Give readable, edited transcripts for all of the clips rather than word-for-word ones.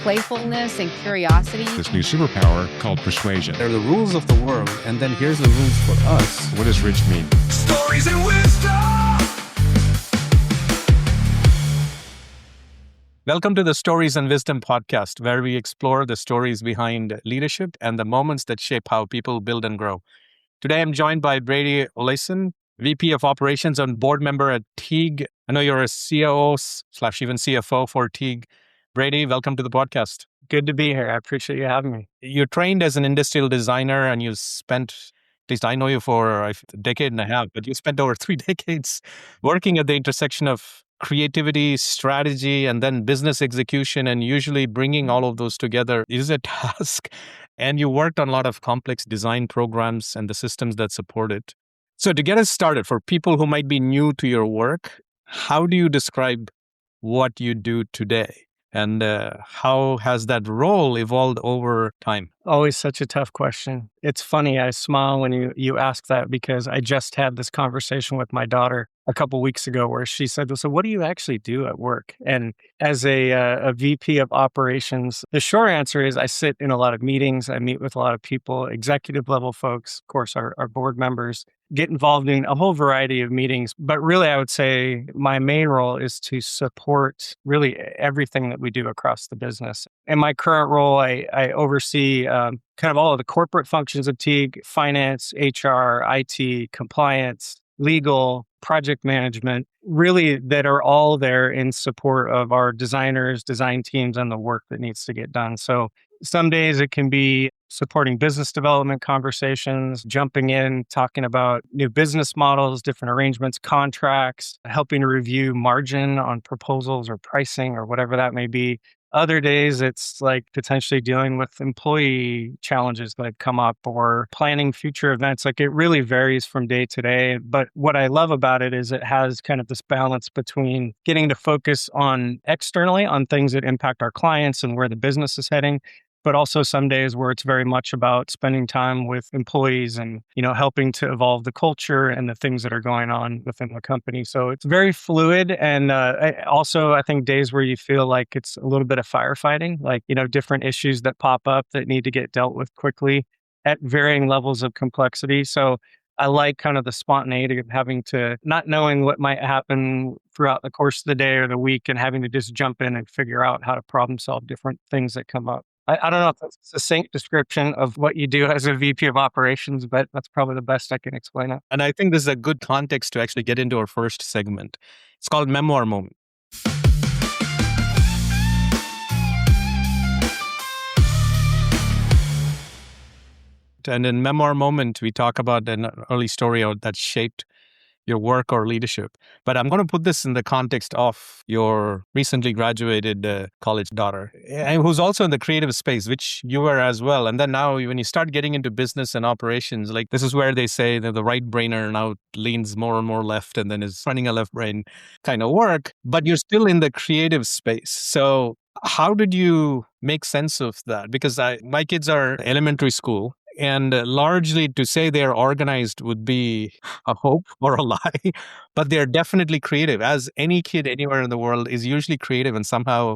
playfulness and curiosity. This new superpower called persuasion. They're the rules of the world, and then here's the rules for us. What does rich mean? Stories and wisdom. Welcome to the Stories and Wisdom podcast, where we explore the stories behind leadership and the moments that shape how people build and grow. Today, I'm joined by Brady Olesen, VP of Operations and board member at Teague. I know you're a COO/even CFO for Teague. Brady, welcome to the podcast. Good to be here. I appreciate you having me. You're trained as an industrial designer, and you spent, at least I know you for a decade and a half, but you spent over 3 decades working at the intersection of creativity, strategy, and then business execution, and usually bringing all of those together is a task. And you worked on a lot of complex design programs and the systems that support it. So to get us started, for people who might be new to your work, how do you describe what you do today? And how has that role evolved over time? Always such a tough question. It's funny. I smile when you ask that because I just had this conversation with my daughter a couple weeks ago where she said, so what do you actually do at work? And as a VP of operations, the short answer is I sit in a lot of meetings. I meet with a lot of people, executive level folks, of course, our board members, get involved in a whole variety of meetings. But really, I would say my main role is to support really everything that we do across the business. In my current role, I oversee kind of all of the corporate functions of Teague: finance, HR, IT, compliance, legal, project management, really that are all there in support of our designers, design teams, and the work that needs to get done. So some days it can be supporting business development conversations, jumping in, talking about new business models, different arrangements, contracts, helping to review margin on proposals or pricing or whatever that may be. Other days, it's like potentially dealing with employee challenges that come up or planning future events. Like it really varies from day to day. But what I love about it is it has kind of this balance between getting to focus on externally on things that impact our clients and where the business is heading, but also some days where it's very much about spending time with employees and, helping to evolve the culture and the things that are going on within the company. So it's very fluid. And I think days where you feel like it's a little bit of firefighting, like, different issues that pop up that need to get dealt with quickly at varying levels of complexity. So I like kind of the spontaneity of having to not knowing what might happen throughout the course of the day or the week and having to just jump in and figure out how to problem solve different things that come up. I don't know if that's a succinct description of what you do as a VP of operations, but that's probably the best I can explain it. And I think this is a good context to actually get into our first segment. It's called Memoir Moment. And in Memoir Moment, we talk about an early story that shaped your work or leadership. But I'm going to put this in the context of your recently graduated college daughter, and who's also in the creative space, which you were as well. And then now when you start getting into business and operations, like this is where they say that the right brainer now leans more and more left and then is running a left brain kind of work, but you're still in the creative space. So how did you make sense of that? Because my kids are elementary school. And largely to say they're organized would be a hope or a lie, but they're definitely creative. As any kid anywhere in the world is usually creative, and somehow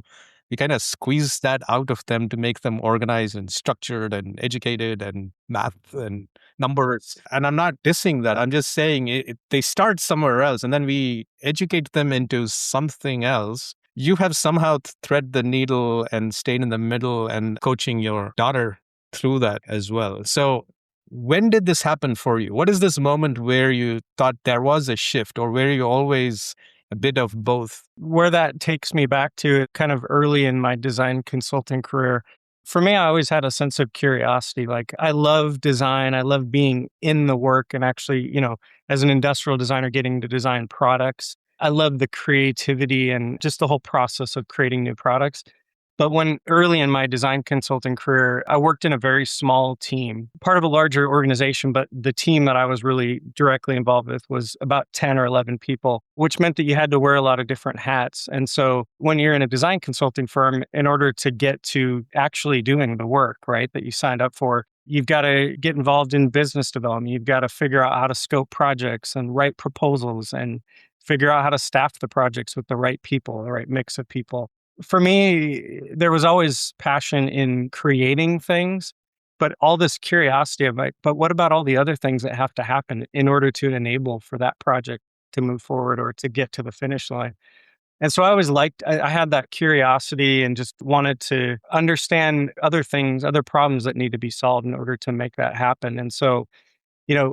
we kind of squeeze that out of them to make them organized and structured and educated and math and numbers. And I'm not dissing that. I'm just saying they start somewhere else and then we educate them into something else. You have somehow thread the needle and stayed in the middle and coaching your daughter through that as well. So when did this happen for you? What is this moment where you thought there was a shift, or where you always a bit of both? Where that takes me back to kind of early in my design consulting career. For me, I always had a sense of curiosity. Like I love design. I love being in the work and actually, as an industrial designer, getting to design products. I love the creativity and just the whole process of creating new products. But when early in my design consulting career, I worked in a very small team, part of a larger organization, but the team that I was really directly involved with was about 10 or 11 people, which meant that you had to wear a lot of different hats. And so when you're in a design consulting firm, in order to get to actually doing the work, right, that you signed up for, you've got to get involved in business development. You've got to figure out how to scope projects and write proposals and figure out how to staff the projects with the right people, the right mix of people. for me, there was always passion in creating things, but all this curiosity of like, but what about all the other things that have to happen in order to enable for that project to move forward or to get to the finish line? And so I always liked, I had that curiosity and just wanted to understand other things, other problems that need to be solved in order to make that happen. And so,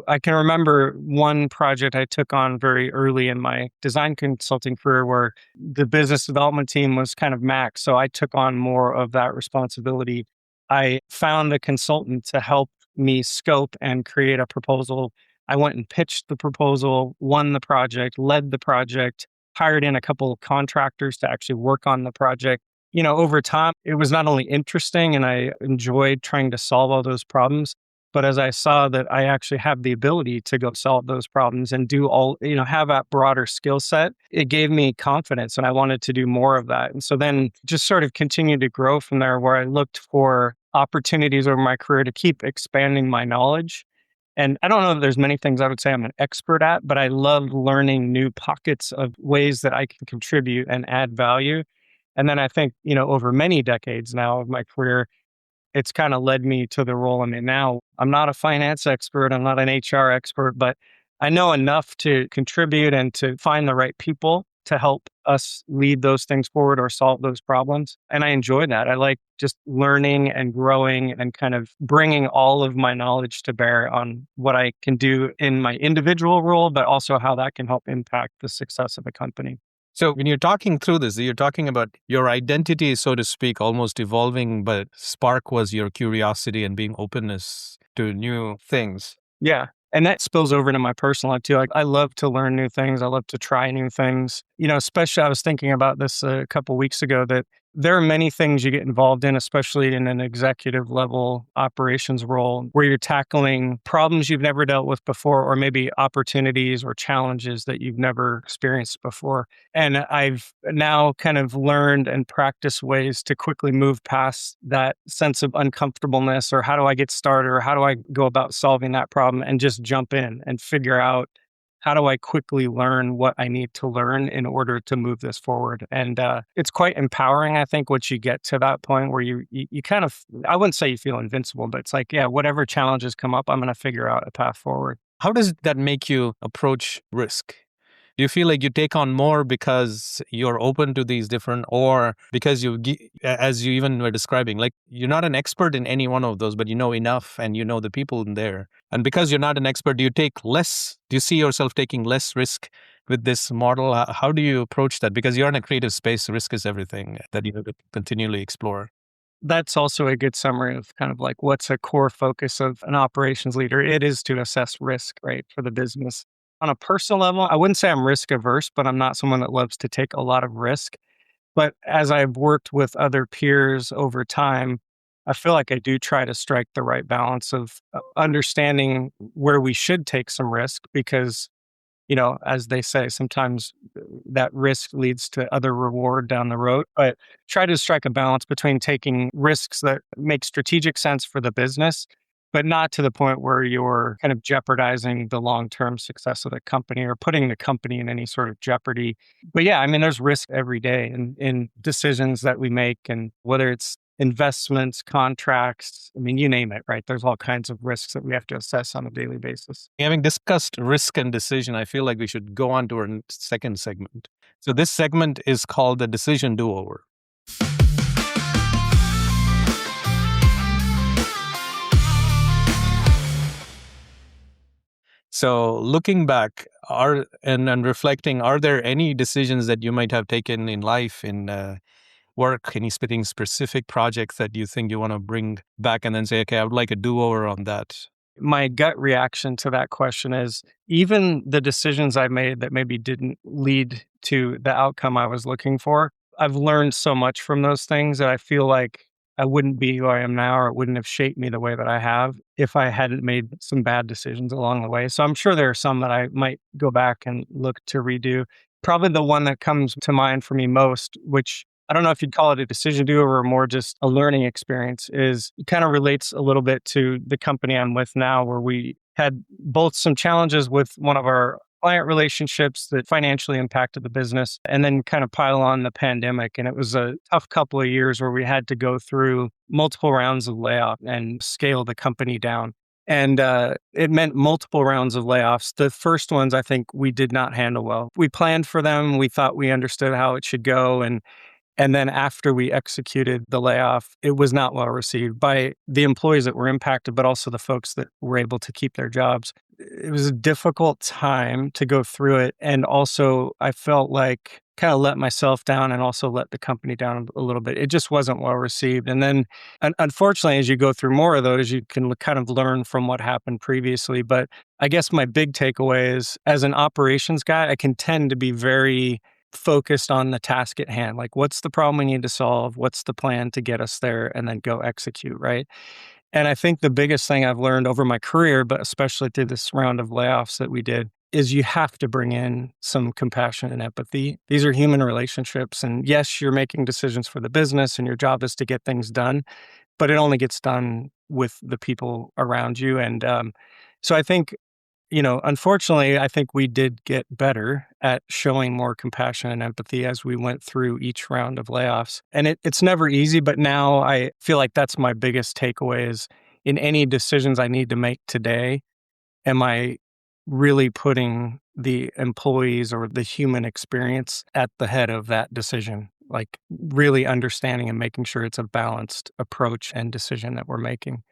I can remember one project I took on very early in my design consulting career where the business development team was kind of max. So I took on more of that responsibility. I found a consultant to help me scope and create a proposal. I went and pitched the proposal, won the project, led the project, hired in a couple of contractors to actually work on the project. Over time, it was not only interesting and I enjoyed trying to solve all those problems, but as I saw that I actually have the ability to go solve those problems and do all, have that broader skill set, it gave me confidence and I wanted to do more of that. And so then just sort of continued to grow from there where I looked for opportunities over my career to keep expanding my knowledge. And I don't know that there's many things I would say I'm an expert at, but I love learning new pockets of ways that I can contribute and add value. And then I think, over many decades now of my career, it's kind of led me to the role I'm in now. I'm not a finance expert. I'm not an HR expert, but I know enough to contribute and to find the right people to help us lead those things forward or solve those problems. And I enjoy that. I like just learning and growing and kind of bringing all of my knowledge to bear on what I can do in my individual role, but also how that can help impact the success of a company. So when you're talking through this, you're talking about your identity, so to speak, almost evolving, but spark was your curiosity and being openness to new things. Yeah. And that spills over into my personal life too. Like I love to learn new things. I love to try new things. Especially I was thinking about this a couple of weeks ago that there are many things you get involved in, especially in an executive level operations role where you're tackling problems you've never dealt with before, or maybe opportunities or challenges that you've never experienced before. And I've now kind of learned and practiced ways to quickly move past that sense of uncomfortableness or how do I get started or how do I go about solving that problem and just jump in and figure out how do I quickly learn what I need to learn in order to move this forward? And it's quite empowering, I think, once you get to that point where you kind of, I wouldn't say you feel invincible, but it's like, yeah, whatever challenges come up, I'm going to figure out a path forward. How does that make you approach risk? Do you feel like you take on more because you're open to these different, or because as you even were describing, like you're not an expert in any one of those, but you know enough and you know the people in there. And because you're not an expert, do you see yourself taking less risk with this model? How do you approach that? Because you're in a creative space, risk is everything that you have to continually explore. That's also a good summary of kind of like what's a core focus of an operations leader. It is to assess risk, right, for the business. On a personal level, I wouldn't say I'm risk averse, but I'm not someone that loves to take a lot of risk. But as I've worked with other peers over time, I feel like I do try to strike the right balance of understanding where we should take some risk because, as they say, sometimes that risk leads to other reward down the road. But try to strike a balance between taking risks that make strategic sense for the business, but not to the point where you're kind of jeopardizing the long-term success of the company or putting the company in any sort of jeopardy. But yeah, I mean, there's risk every day in decisions that we make, and whether it's investments, contracts, I mean, you name it, right? There's all kinds of risks that we have to assess on a daily basis. Having discussed risk and decision, I feel like we should go on to our second segment. So this segment is called the decision do-over. So looking back and reflecting, are there any decisions that you might have taken in life, in work, any specific projects that you think you want to bring back and then say, okay, I would like a do-over on that? My gut reaction to that question is even the decisions I made that maybe didn't lead to the outcome I was looking for, I've learned so much from those things that I feel like I wouldn't be who I am now, or it wouldn't have shaped me the way that I have if I hadn't made some bad decisions along the way. So I'm sure there are some that I might go back and look to redo. Probably the one that comes to mind for me most, which I don't know if you'd call it a decision do-over or more just a learning experience, is it kind of relates a little bit to the company I'm with now, where we had both some challenges with one of our client relationships that financially impacted the business, and then kind of pile on the pandemic. And it was a tough couple of years where we had to go through multiple rounds of layoff and scale the company down. And it meant multiple rounds of layoffs. The first ones, I think we did not handle well. We planned for them. We thought we understood how it should go. And then after we executed the layoff, it was not well received by the employees that were impacted, but also the folks that were able to keep their jobs. It was a difficult time to go through it. And also, I felt like kind of let myself down and also let the company down a little bit. It just wasn't well received. And then, unfortunately, as you go through more of those, you can kind of learn from what happened previously. But I guess my big takeaway is, as an operations guy, I can tend to be very focused on the task at hand. Like, what's the problem we need to solve? What's the plan to get us there? And then go execute, right? And I think the biggest thing I've learned over my career, but especially through this round of layoffs that we did, is you have to bring in some compassion and empathy. These are human relationships. And yes, you're making decisions for the business and your job is to get things done, but it only gets done with the people around you. And so I think, unfortunately, I think we did get better at showing more compassion and empathy as we went through each round of layoffs. And it's never easy, but now I feel like that's my biggest takeaway is in any decisions I need to make today, am I really putting the employees or the human experience at the head of that decision? Like really understanding and making sure it's a balanced approach and decision that we're making.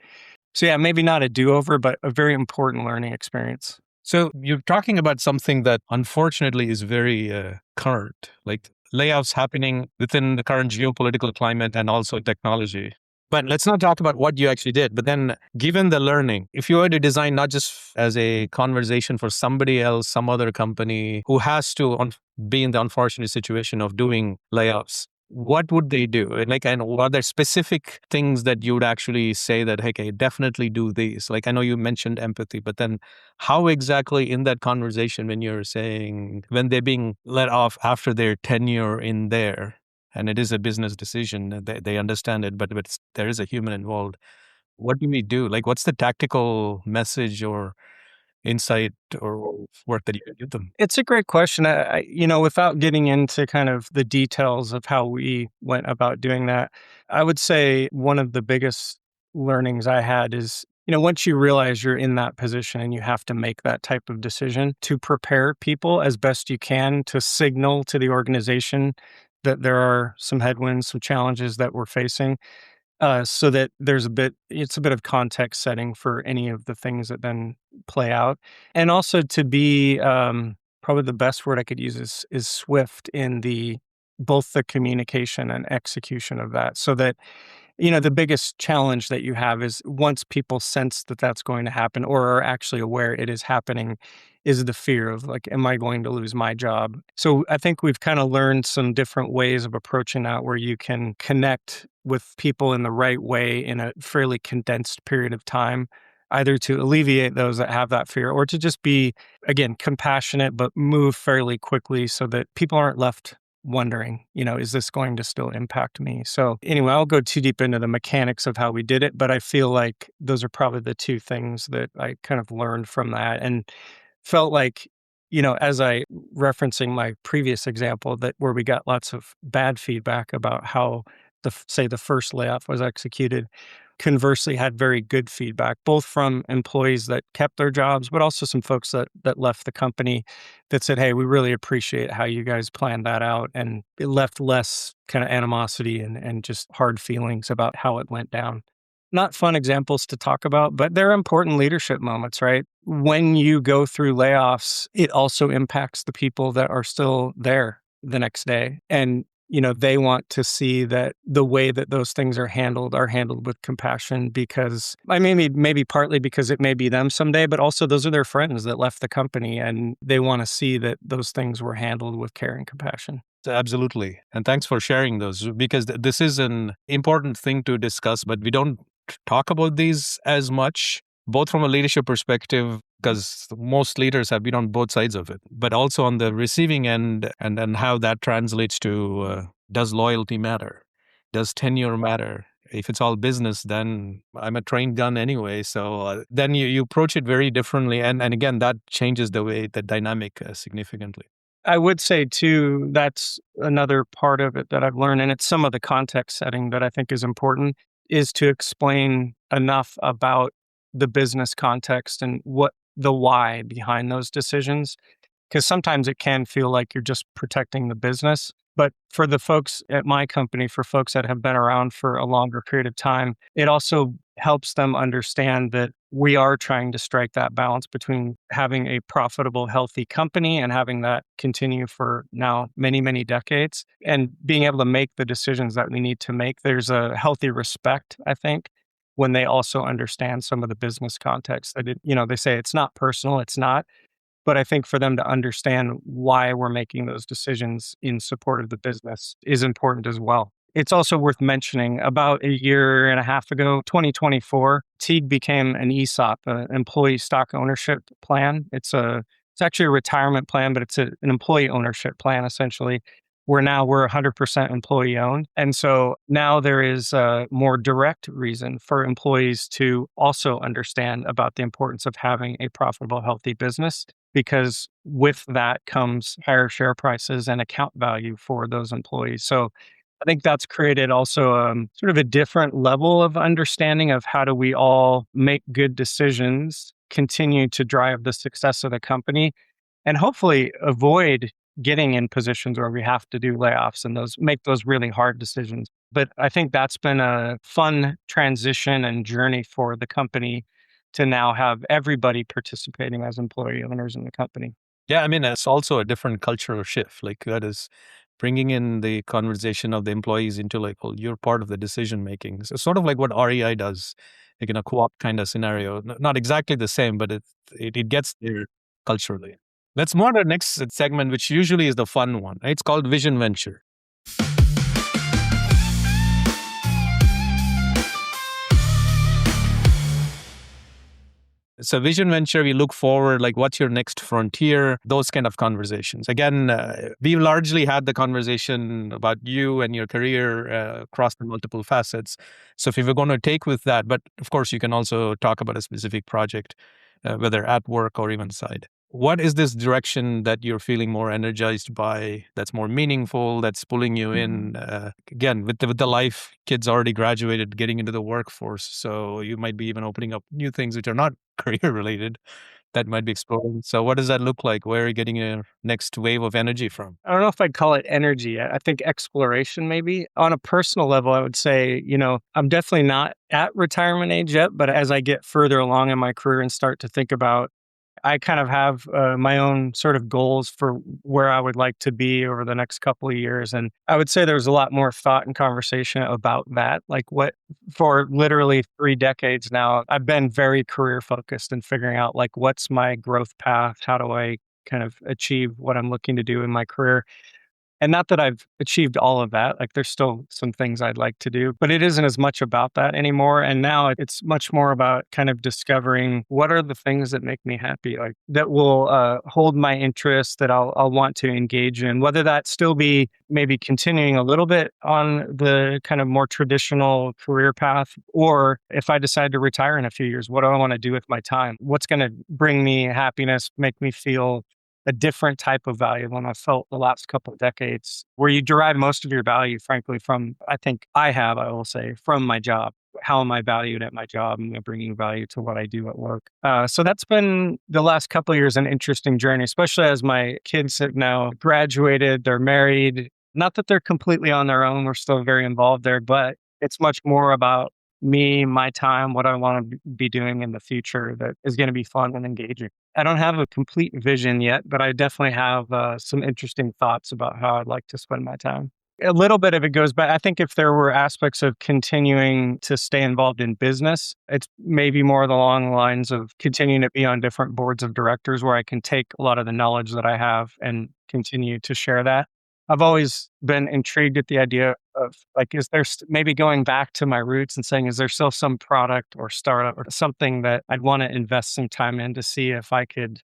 So yeah, maybe not a do-over, but a very important learning experience. So you're talking about something that unfortunately is very current, like layoffs happening within the current geopolitical climate and also technology. But let's not talk about what you actually did. But then given the learning, if you were to design not just as a conversation for somebody else, some other company who has to be in the unfortunate situation of doing layoffs, what would they do? And are there specific things that you would actually say that, hey, okay, definitely do these? Like, I know you mentioned empathy, but then how exactly in that conversation when you're saying, when they're being let off after their tenure in there, and it is a business decision, they understand it, but there is a human involved. What do we do? Like, what's the tactical message or insight or work that you can give them? It's a great question. Without getting into kind of the details of how we went about doing that, I would say one of the biggest learnings I had is, once you realize you're in that position and you have to make that type of decision, to prepare people as best you can to signal to the organization that there are some headwinds, some challenges that we're facing. So that it's a bit of context setting for any of the things that then play out. And also to be, probably the best word I could use is swift in both the communication and execution of that. So that, the biggest challenge that you have is once people sense that that's going to happen or are actually aware it is happening, is the fear of like, am I going to lose my job? So I think we've kind of learned some different ways of approaching that where you can connect with people in the right way in a fairly condensed period of time, either to alleviate those that have that fear or to just be, again, compassionate, but move fairly quickly so that people aren't left wondering, is this going to still impact me? So anyway, I'll go too deep into the mechanics of how we did it, but I feel like those are probably the two things that I kind of learned from that and felt like, as I referencing my previous example that where we got lots of bad feedback about how the first layoff was executed, conversely had very good feedback, both from employees that kept their jobs, but also some folks that left the company that said, hey, we really appreciate how you guys planned that out. And it left less kind of animosity and just hard feelings about how it went down. Not fun examples to talk about, but they're important leadership moments, right? When you go through layoffs, it also impacts the people that are still there the next day. And they want to see that the way that those things are handled with compassion because maybe partly because it may be them someday, but also those are their friends that left the company and they want to see that those things were handled with care and compassion. Absolutely. And thanks for sharing those because this is an important thing to discuss, but we don't talk about these as much, both from a leadership perspective, because most leaders have been on both sides of it, but also on the receiving end and how that translates to does loyalty matter? Does tenure matter? If it's all business, then I'm a trained gun anyway. So then you approach it very differently. And again, that changes the dynamic significantly. I would say too, that's another part of it that I've learned, and it's some of the context setting that I think is important, is to explain enough about the business context and what the why behind those decisions. Because sometimes it can feel like you're just protecting the business. But for the folks at my company, for folks that have been around for a longer period of time, it also helps them understand that we are trying to strike that balance between having a profitable, healthy company and having that continue for now many, many decades and being able to make the decisions that we need to make. There's a healthy respect, I think, when they also understand some of the business context. That they say it's not personal, it's not. But I think for them to understand why we're making those decisions in support of the business is important as well. It's also worth mentioning about a year and a half ago, 2024, Teague became an ESOP, an employee stock ownership plan. It's actually a retirement plan, but it's an employee ownership plan essentially. Where now we're 100% employee owned. And so now there is a more direct reason for employees to also understand about the importance of having a profitable, healthy business, because with that comes higher share prices and account value for those employees. So I think that's created also sort of a different level of understanding of how do we all make good decisions, continue to drive the success of the company, and hopefully avoid getting in positions where we have to do layoffs and make those really hard decisions. But I think that's been a fun transition and journey for the company to now have everybody participating as employee owners in the company. Yeah, I mean, it's also a different cultural shift. Like that is bringing in the conversation of the employees into like, well, you're part of the decision making. So sort of like what REI does, like in a co-op kind of scenario. Not exactly the same, but it gets there culturally. Let's move on to the next segment, which usually is the fun one. It's called Vision Venture. So Vision Venture, we look forward, like what's your next frontier, those kind of conversations. Again, we've largely had the conversation about you and your career across the multiple facets. So if we were going to take with that, but of course you can also talk about a specific project, whether at work or even side. What is this direction that you're feeling more energized by, that's more meaningful, that's pulling you in? Again, with the life, kids already graduated, getting into the workforce. So you might be even opening up new things which are not career related that might be exploring. So what does that look like? Where are you getting your next wave of energy from? I don't know if I'd call it energy. I think exploration maybe. On a personal level, I would say, I'm definitely not at retirement age yet, but as I get further along in my career and start to think about, I kind of have my own sort of goals for where I would like to be over the next couple of years. And I would say there's a lot more thought and conversation about that. Like for literally 3 decades now, I've been very career focused and figuring out like, what's my growth path? How do I kind of achieve what I'm looking to do in my career? And not that I've achieved all of that, like there's still some things I'd like to do, but it isn't as much about that anymore. And now it's much more about kind of discovering what are the things that make me happy, like that will hold my interest, that I'll want to engage in, whether that still be maybe continuing a little bit on the kind of more traditional career path, or if I decide to retire in a few years, what do I want to do with my time? What's going to bring me happiness, make me feel a different type of value than I felt the last couple of decades, where you derive most of your value, frankly, from, I will say, from my job. How am I valued at my job and bringing value to what I do at work? So that's been the last couple of years an interesting journey, especially as my kids have now graduated, they're married. Not that they're completely on their own, we're still very involved there, but it's much more about me, my time, what I want to be doing in the future that is going to be fun and engaging. I don't have a complete vision yet, but I definitely have some interesting thoughts about how I'd like to spend my time. A little bit of it goes back. I think if there were aspects of continuing to stay involved in business, it's maybe more along the lines of continuing to be on different boards of directors where I can take a lot of the knowledge that I have and continue to share that. I've always been intrigued at the idea of like, is there maybe going back to my roots and saying, is there still some product or startup or something that I'd want to invest some time in to see if I could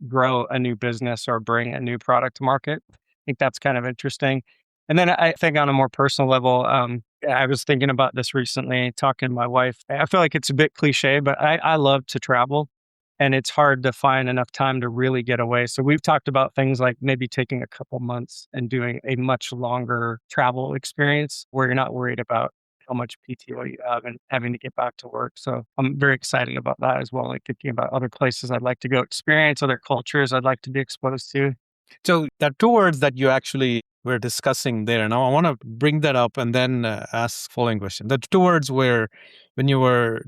grow a new business or bring a new product to market? I think that's kind of interesting. And then I think on a more personal level, I was thinking about this recently, talking to my wife. I feel like it's a bit cliche, but I love to travel and it's hard to find enough time to really get away. So we've talked about things like maybe taking a couple months and doing a much longer travel experience where you're not worried about how much PTO you have and having to get back to work. So I'm very excited about that as well. Like thinking about other places I'd like to go experience, other cultures I'd like to be exposed to. So there are two words that you actually were discussing there. Now I want to bring that up and then ask following question. The two words were when you were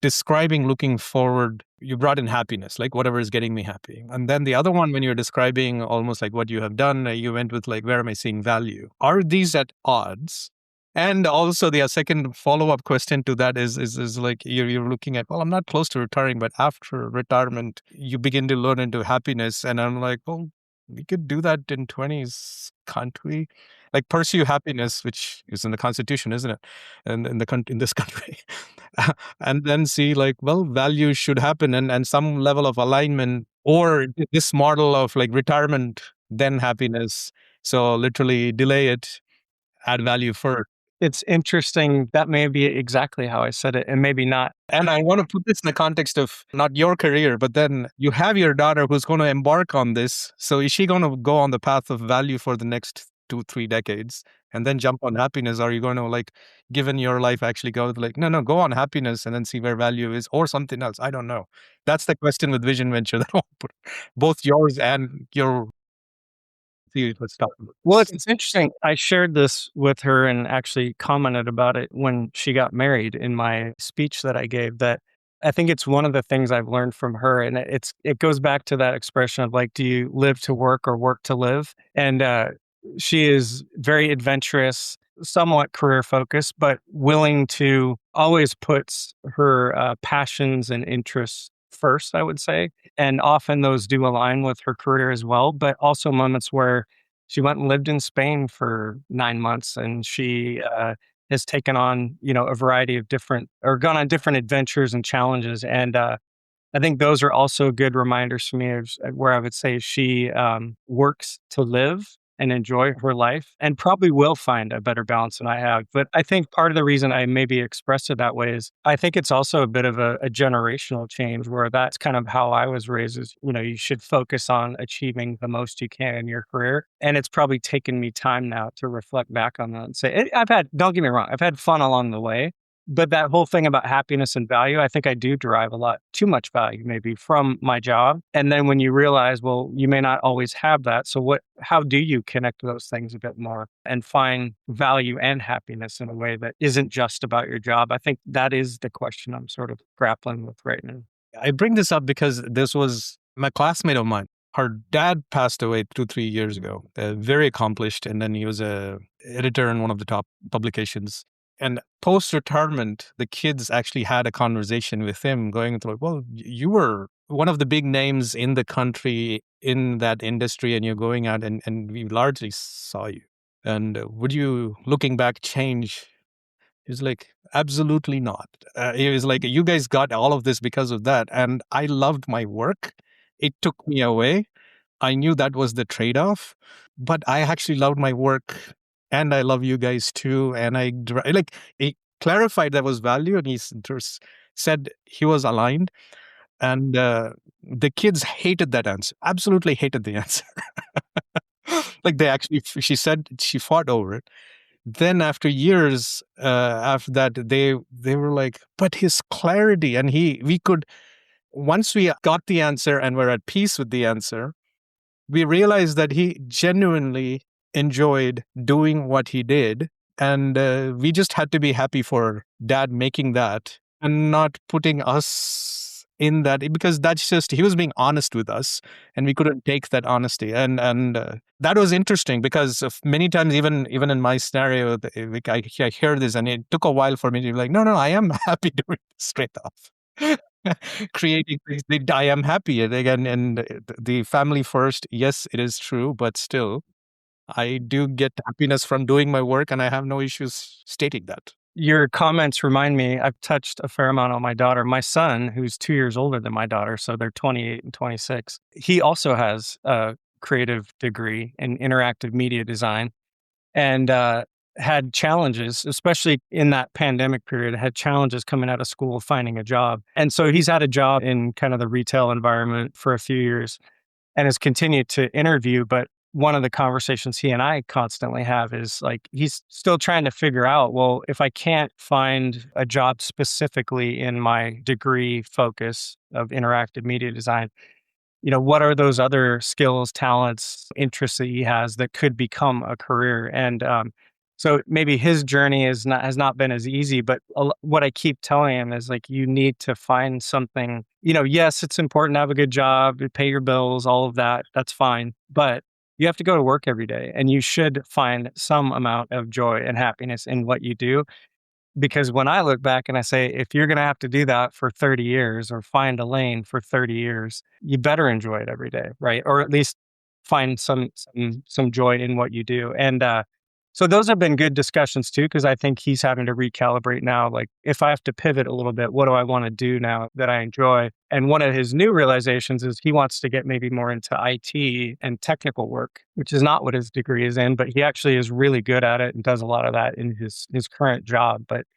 describing looking forward, you brought in happiness, like whatever is getting me happy. And then the other one, when you're describing almost like what you have done, you went with like, where am I seeing value? Are these at odds? And also the second follow-up question to that is like you're looking at, well, I'm not close to retiring, but after retirement, you begin to learn into happiness. And I'm like, well, we could do that in 20s, can't we? Like pursue happiness, which is in the Constitution, isn't it? And in this country, and then see like, well, values should happen and some level of alignment, or this model of like retirement, then happiness. So literally delay it, add value first. It's interesting. That may be exactly how I said it, and maybe not. And I want to put this in the context of not your career, but then you have your daughter who's going to embark on this. So is she going to go on the path of value for the next 2-3 decades and then jump on happiness? Are you going to like, given your life, actually go like, no, go on happiness and then see where value is or something else? I don't know. That's the question with Vision Venture that I'll put both yours and your. Let's stop. Well, it's interesting. I shared this with her and actually commented about it when she got married in my speech that I gave, that I think it's one of the things I've learned from her. And it goes back to that expression of like, do you live to work or work to live? And she is very adventurous, somewhat career focused, but willing to always puts her passions and interests first, I would say. And often those do align with her career as well, but also moments where she went and lived in Spain for 9 months and she has taken on, a variety of different or gone on different adventures and challenges. And I think those are also good reminders for me of where I would say she works to live and enjoy her life and probably will find a better balance than I have. But I think part of the reason I maybe expressed it that way is I think it's also a bit of a generational change where that's kind of how I was raised is, you should focus on achieving the most you can in your career. And it's probably taken me time now to reflect back on that and say, don't get me wrong, I've had fun along the way. But that whole thing about happiness and value, I think I do derive a lot, too much value maybe from my job. And then when you realize, well, you may not always have that. So how do you connect those things a bit more and find value and happiness in a way that isn't just about your job? I think that is the question I'm sort of grappling with right now. I bring this up because this was my classmate of mine. Her dad passed away 2-3 years ago, very accomplished. And then he was a editor in one of the top publications. And post-retirement, the kids actually had a conversation with him going through, well, you were one of the big names in the country in that industry and you're going out and we largely saw you. And would you, looking back, change? He was like, absolutely not. He was like, you guys got all of this because of that. And I loved my work. It took me away. I knew that was the trade-off, but I actually loved my work. And I love you guys too. And he clarified that was value and he said he was aligned. And the kids hated that answer, absolutely hated the answer. Like she said she fought over it. Then after years after that, they were like, but his clarity and once we got the answer and were at peace with the answer, we realized that he genuinely enjoyed doing what he did. And we just had to be happy for dad making that and not putting us in that, because that's just, he was being honest with us and we couldn't take that honesty. And that was interesting because of many times, even in my scenario, I hear this and it took a while for me to be like, no, I am happy doing this straight off. Creating things, I am happy again, and the family first. Yes, it is true, but still, I do get happiness from doing my work, and I have no issues stating that. Your comments remind me, I've touched a fair amount on my daughter. My son, who's 2 years older than my daughter, so they're 28 and 26, he also has a creative degree in interactive media design. And had challenges, especially in that pandemic period, had challenges coming out of school, finding a job. And so he's had a job in kind of the retail environment for a few years and has continued to interview. But one of the conversations he and I constantly have is like, he's still trying to figure out, well, if I can't find a job specifically in my degree focus of interactive media design, what are those other skills, talents, interests that he has that could become a career? And so maybe his journey has not been as easy, but what I keep telling him is like, you need to find something, yes, it's important to have a good job, to pay your bills, all of that. That's fine. But you have to go to work every day and you should find some amount of joy and happiness in what you do. Because when I look back and I say, if you're going to have to do that for 30 years or find a lane for 30 years, you better enjoy it every day, right? Or at least find some joy in what you do. And so those have been good discussions too, because I think he's having to recalibrate now. Like, if I have to pivot a little bit, what do I want to do now that I enjoy? And one of his new realizations is he wants to get maybe more into IT and technical work, which is not what his degree is in, but he actually is really good at it and does a lot of that in his current job. But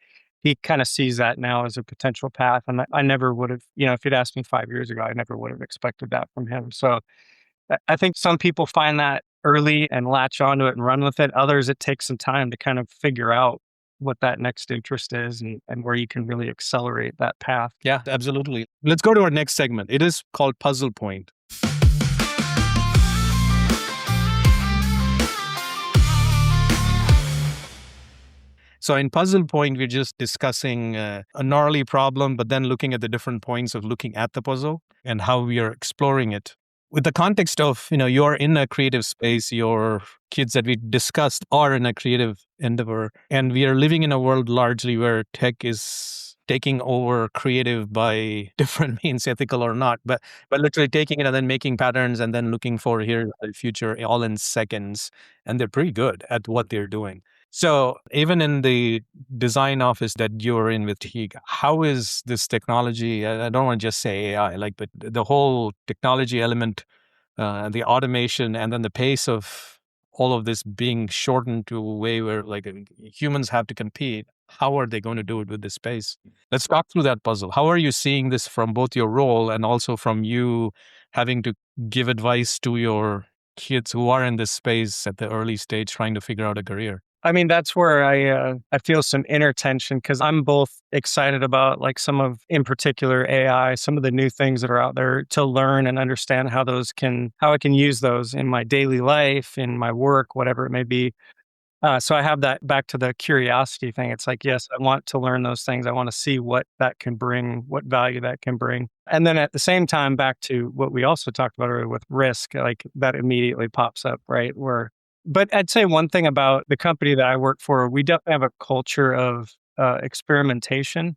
he kind of sees that now as a potential path. And I never would have, if you'd asked me 5 years ago, I never would have expected that from him. So I think some people find that early and latch onto it and run with it. Others, it takes some time to kind of figure out what that next interest is and where you can really accelerate that path. Yeah, absolutely. Let's go to our next segment. It is called Puzzle Point. So in Puzzle Point, we're just discussing a gnarly problem, but then looking at the different points of looking at the puzzle and how we are exploring it. With the context of, you're in a creative space, your kids that we discussed are in a creative endeavor, and we are living in a world largely where tech is taking over creative by different means, ethical or not, but literally taking it and then making patterns and then looking for here's the future all in seconds. And they're pretty good at what they're doing. So even in the design office that you're in with Teague, how is this technology, I don't want to just say AI, but the whole technology element, the automation, and then the pace of all of this being shortened to a way where humans have to compete. How are they going to do it with this space? Let's talk through that puzzle. How are you seeing this from both your role and also from you having to give advice to your kids who are in this space at the early stage trying to figure out a career? I mean, that's where I feel some inner tension because I'm both excited about some of, in particular, AI, some of the new things that are out there to learn and understand how I can use those in my daily life, in my work, whatever it may be. So I have that back to the curiosity thing. It's like, yes, I want to learn those things. I want to see what that can bring, what value that can bring. And then at the same time, back to what we also talked about earlier with risk, that immediately pops up, right? But I'd say one thing about the company that I work for, we definitely have a culture of experimentation.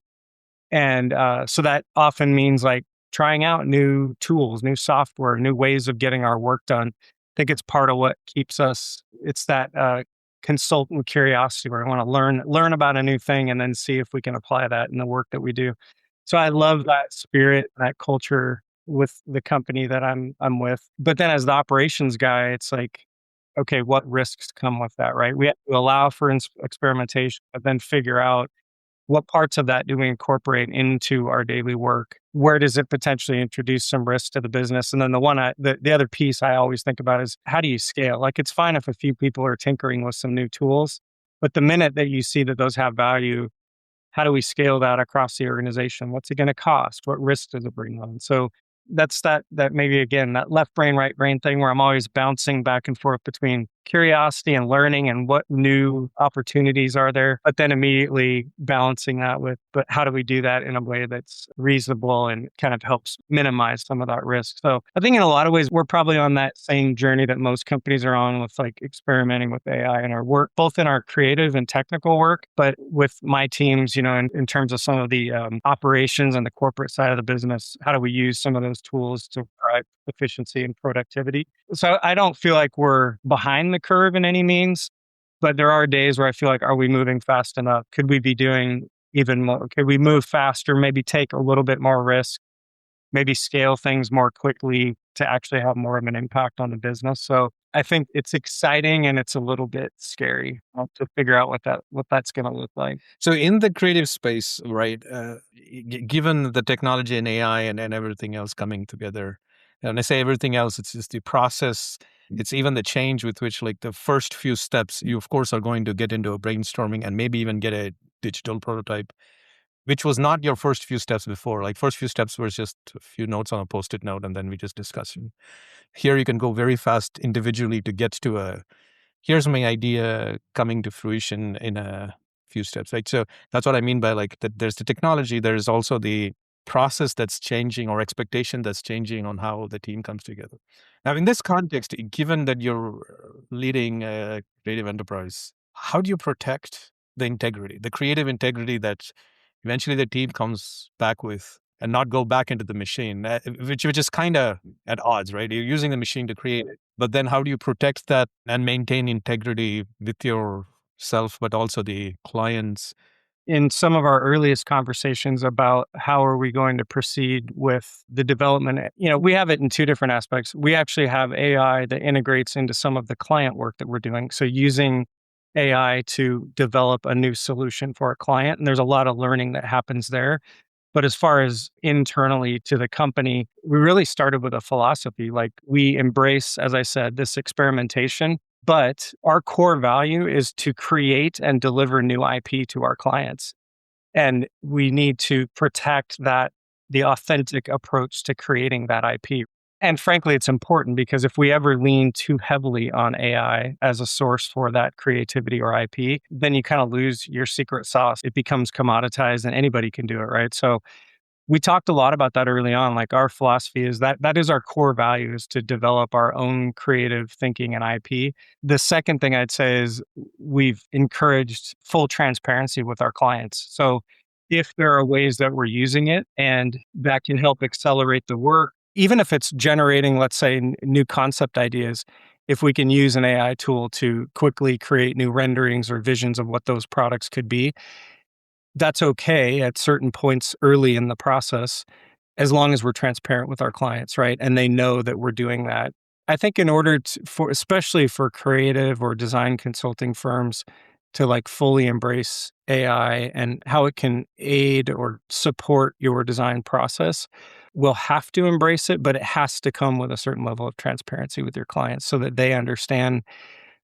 And so that often means trying out new tools, new software, new ways of getting our work done. I think it's part of what keeps us, it's that consultant curiosity where I want to learn about a new thing and then see if we can apply that in the work that we do. So I love that spirit, that culture with the company that I'm with. But then as the operations guy, it's okay, what risks come with that, right? We have to allow for experimentation, but then figure out what parts of that do we incorporate into our daily work? Where does it potentially introduce some risk to the business? And then the other piece I always think about is how do you scale? It's fine if a few people are tinkering with some new tools, but the minute that you see that those have value, how do we scale that across the organization? What's it going to cost? What risk does it bring on? So that's that maybe again, that left brain, right brain thing where I'm always bouncing back and forth between curiosity and learning and what new opportunities are there, but then immediately balancing that with, but how do we do that in a way that's reasonable and kind of helps minimize some of that risk? So I think in a lot of ways, we're probably on that same journey that most companies are on with experimenting with AI in our work, both in our creative and technical work, but with my teams, in terms of some of the operations and the corporate side of the business, how do we use some of those tools to drive efficiency and productivity? So I don't feel like we're behind the curve in any means, but there are days where I feel are we moving fast enough? Could we be doing even more? Could we move faster, maybe take a little bit more risk? maybe scale things more quickly to actually have more of an impact on the business. So I think it's exciting and it's a little bit scary to figure out what that's going to look like. So in the creative space, right, given the technology and AI and everything else coming together, and I say everything else, it's just the process, it's even the change with which like the first few steps, you of course are going to get into a brainstorming and maybe even get a digital prototype, which was not your first few steps before. Like first few steps was just a few notes on a Post-it note and then we just discuss it. Here you can go very fast individually to get to here's my idea coming to fruition in a few steps. Right. So that's what I mean by like that there's the technology, there's also the process that's changing or expectation that's changing on how the team comes together. Now, in this context, given that you're leading a creative enterprise, how do you protect the integrity, the creative integrity that eventually the team comes back with and not go back into the machine, which is kind of at odds, right? You're using the machine to create it. But then how do you protect that and maintain integrity with yourself, but also the clients? In some of our earliest conversations about how are we going to proceed with the development, we have it in two different aspects. We actually have AI that integrates into some of the client work that we're doing. So using AI to develop a new solution for a client, and there's a lot of learning that happens there. But as far as internally to the company, we really started with a philosophy. Like we embrace, as I said, this experimentation, but our core value is to create and deliver new IP to our clients. And we need to protect the authentic approach to creating that IP. And frankly, it's important because if we ever lean too heavily on AI as a source for that creativity or IP, then you kind of lose your secret sauce. It becomes commoditized and anybody can do it, right? So we talked a lot about that early on. Like our philosophy is that is our core value, is to develop our own creative thinking and IP. The second thing I'd say is we've encouraged full transparency with our clients. So if there are ways that we're using it and that can help accelerate the work, even if it's generating, let's say, new concept ideas, if we can use an AI tool to quickly create new renderings or visions of what those products could be, that's okay at certain points early in the process, as long as we're transparent with our clients, right? And they know that we're doing that. I think in order especially for creative or design consulting firms to like fully embrace AI and how it can aid or support your design process, we'll have to embrace it, but it has to come with a certain level of transparency with your clients so that they understand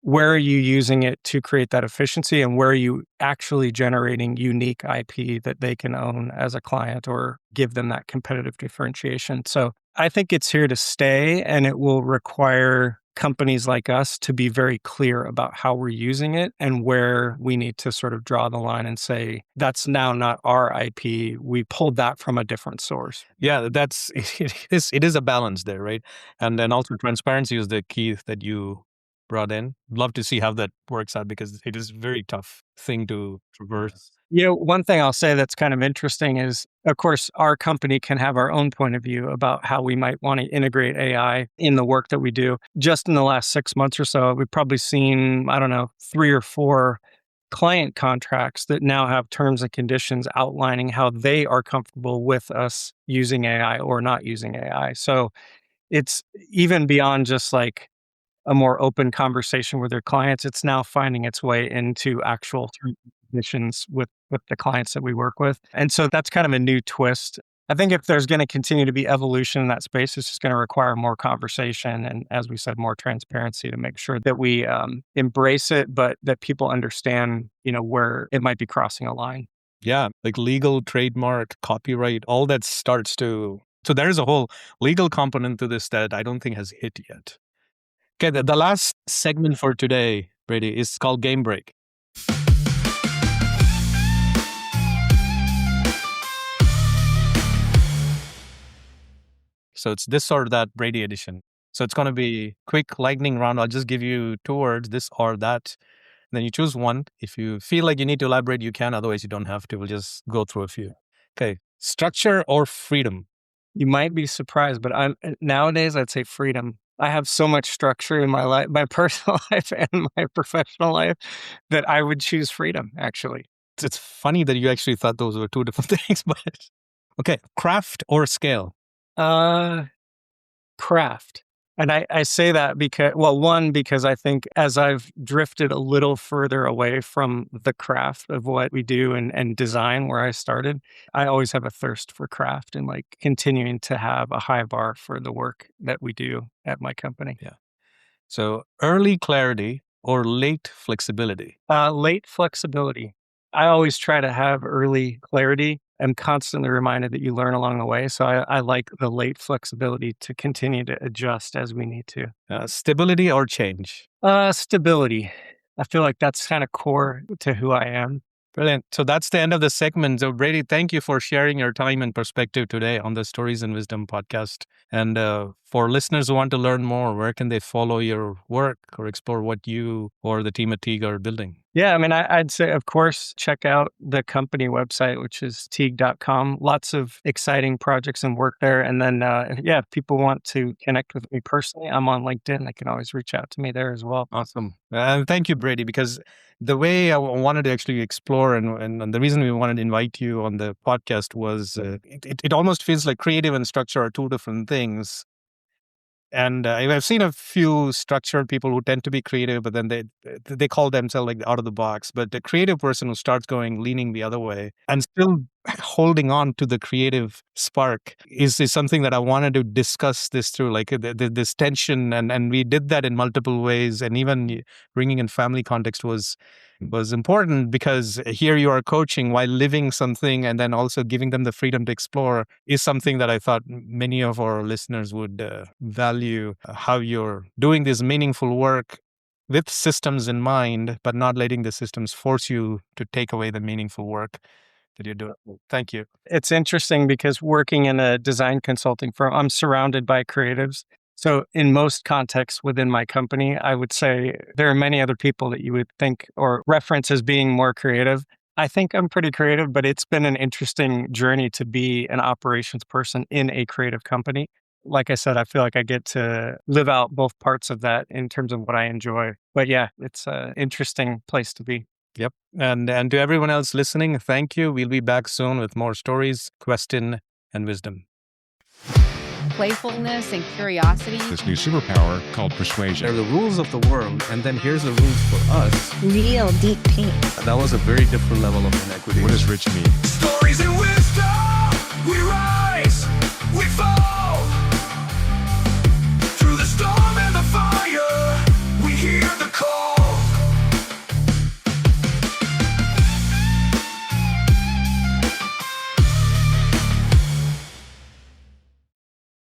where are you using it to create that efficiency and where are you actually generating unique IP that they can own as a client or give them that competitive differentiation. So I think it's here to stay, and it will require companies like us to be very clear about how we're using it and where we need to sort of draw the line and say, that's now not our IP. We pulled that from a different source. Yeah, it is a balance there, right? And then also transparency is the key that you brought in. Love to see how that works out because it is a very tough thing to traverse. One thing I'll say that's kind of interesting is, of course, our company can have our own point of view about how we might want to integrate AI in the work that we do. Just in the last 6 months or so, we've probably seen, 3 or 4 client contracts that now have terms and conditions outlining how they are comfortable with us using AI or not using AI. So it's even beyond just like a more open conversation with their clients. It's now finding its way into actual terms and conditions with the clients that we work with. And so that's kind of a new twist. I think if there's going to continue to be evolution in that space, it's just going to require more conversation and, as we said, more transparency to make sure that we embrace it, but that people understand, where it might be crossing a line. Yeah, like legal, trademark, copyright, all that starts to. So there is a whole legal component to this that I don't think has hit yet. Okay, the last segment for today, Brady, is called Game Break. So it's this or that Brady edition. So it's going to be quick lightning round. I'll just give you 2 words, this or that. And then you choose one. If you feel like you need to elaborate, you can. Otherwise, you don't have to. We'll just go through a few. Okay, structure or freedom? You might be surprised, but nowadays I'd say freedom. I have so much structure in my life, my personal life and my professional life, that I would choose freedom, actually. It's funny that you actually thought those were 2 different things, but okay, craft or scale? Craft. And I say that because, well, one, because I think as I've drifted a little further away from the craft of what we do and design where I started, I always have a thirst for craft and like continuing to have a high bar for the work that we do at my company. Yeah. So early clarity or late flexibility? Late flexibility. I always try to have early clarity. I'm constantly reminded that you learn along the way. So I like the late flexibility to continue to adjust as we need to. Stability or change? Stability. I feel like that's kind of core to who I am. Brilliant. So that's the end of the segment. So Brady, thank you for sharing your time and perspective today on the Stories and Wisdom podcast. And for listeners who want to learn more, where can they follow your work or explore what you or the team at Teague are building? Yeah, I mean, I'd say, of course, check out the company website, which is teague.com. Lots of exciting projects and work there. And then, if people want to connect with me personally, I'm on LinkedIn. They can always reach out to me there as well. Awesome. Thank you, Brady, because the way I wanted to actually explore and the reason we wanted to invite you on the podcast was it almost feels like creative and structure are two different things. And I've seen a few structured people who tend to be creative, but then they call themselves like out of the box. But the creative person who starts leaning the other way and still holding on to the creative spark is something that I wanted to discuss this through, like this tension. And we did that in multiple ways. And even bringing in family context was important, because here you are coaching while living something and then also giving them the freedom to explore is something that I thought many of our listeners would value, how you're doing this meaningful work with systems in mind, but not letting the systems force you to take away the meaningful work that you're doing. Thank you. It's interesting because working in a design consulting firm, I'm surrounded by creatives. So in most contexts within my company, I would say there are many other people that you would think or reference as being more creative. I think I'm pretty creative, but it's been an interesting journey to be an operations person in a creative company. Like I said, I feel like I get to live out both parts of that in terms of what I enjoy. But yeah, it's an interesting place to be. Yep. And to everyone else listening, thank you. We'll be back soon with more stories, question, and wisdom. Playfulness and curiosity. This new superpower called persuasion. They're the rules of the world, and then here's the rules for us. Real deep pain. That was a very different level of inequity. What does rich mean? Stories and wisdom.